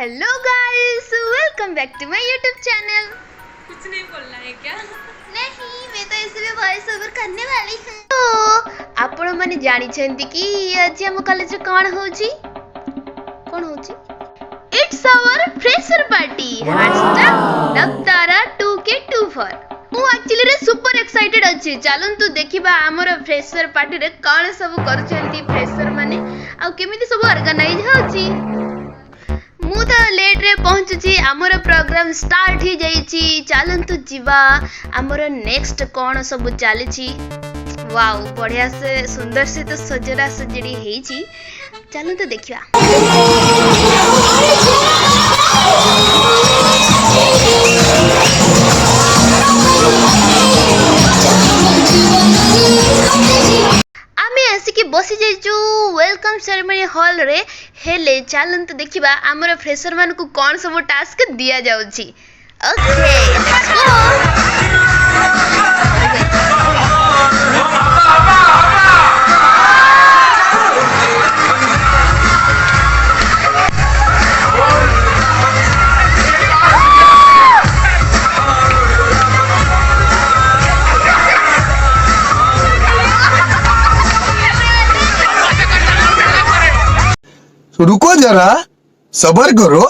Hello guys, welcome back to my YouTube channel. कुछ नहीं बोलना है क्या? नहीं, मैं तो इसलिए वॉइस ओवर करने वाली हूँ। तो आपण माने जानी छंती कि आज हम कॉलेज कौन होची? It's our fresher party. Hashtag Navtara 2K24। मु एक्चुअली रे सुपर एक्साइटेड अछि। चलन तू देखिबा हमर फ्रेशर पार्टी रे कोन सब करछंती फ्रेशर माने आ केमिति सब ऑर्गेनाइज होची। मु तो लेट रे पहुंचुची, आमर प्रोग्राम स्टार्ट ही जाइची। चलंतु जीवा आमर नेक्स्ट कौन सब चली। वाओ, बढ़िया से सुंदर से तो सजरा सजड़ी हेची। चलंतु देखिया। बसी जाइचु वेलकम सेरेमनी हॉल रे। हेले चलंतु देखिबा हमर फ्रेशर मान को कौन सब टास्क दिया जाउची। Okay, let's go. रुको जरा, सबर करो।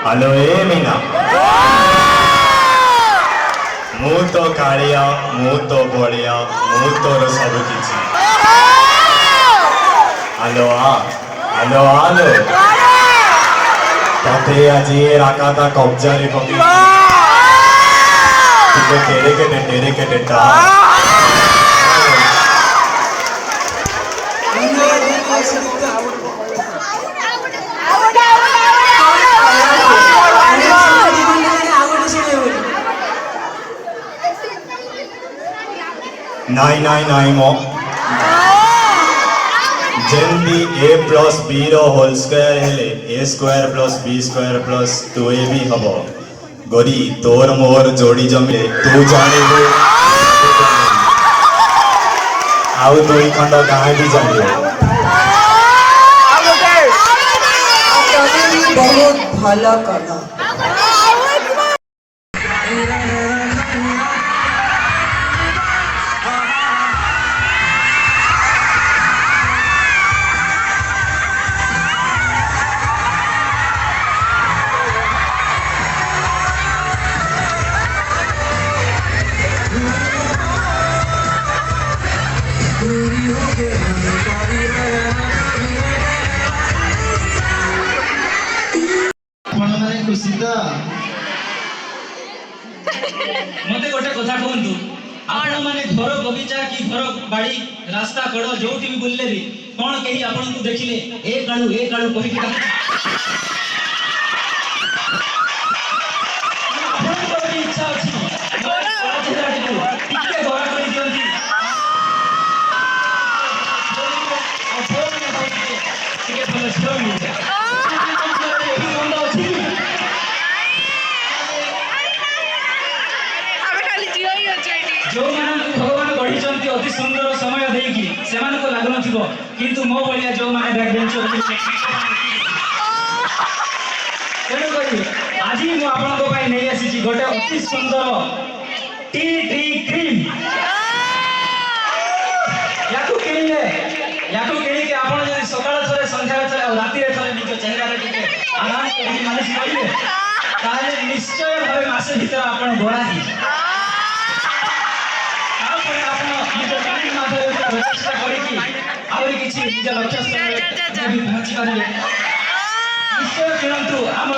हेलो ए मीना, मु तो कालिया, मु तो बलिया, मु तो सब किछि। हेलो हेलो तते आजी राकाता कब्जा रे पकी तेरे के टेटा नहीं मो जेमती a प्लस b रो होल स्क्वायर हेले a square plus b square plus 2ab हबो। गोरी तोर मोर जोड़ी जमे तू जानिबो आउ दुई खंड गाय भी जानिबो। बहुत भला कला। मते गोटे कथा कहतु, आपण माने घर बगीचा कि घर बाड़ी रास्ता कड़ जोठी भी बुलले भी कोन केही आपण को देखिले ए काळू कहि कि आपण को भी इच्छा अछि टिके घर करि दियंती टिके भलो स्लो मिल जा जो भगवान गढ़ी अति सुंदर समय देखी से लगन थी किंतु मो भाया जो मैंने बैक बेंच तेणुक आज मुझे नहीं आसी गोटे अति सुंदर टी ट्री क्रीम या किणिके आप सकाल थे संध्या थे राति थे निज चेहरा आराम कर मालिश करेंगे निश्चय भाव मसे भर आप गोड़ा प्रचेषा लक्ष्य निश्चय किणतु आम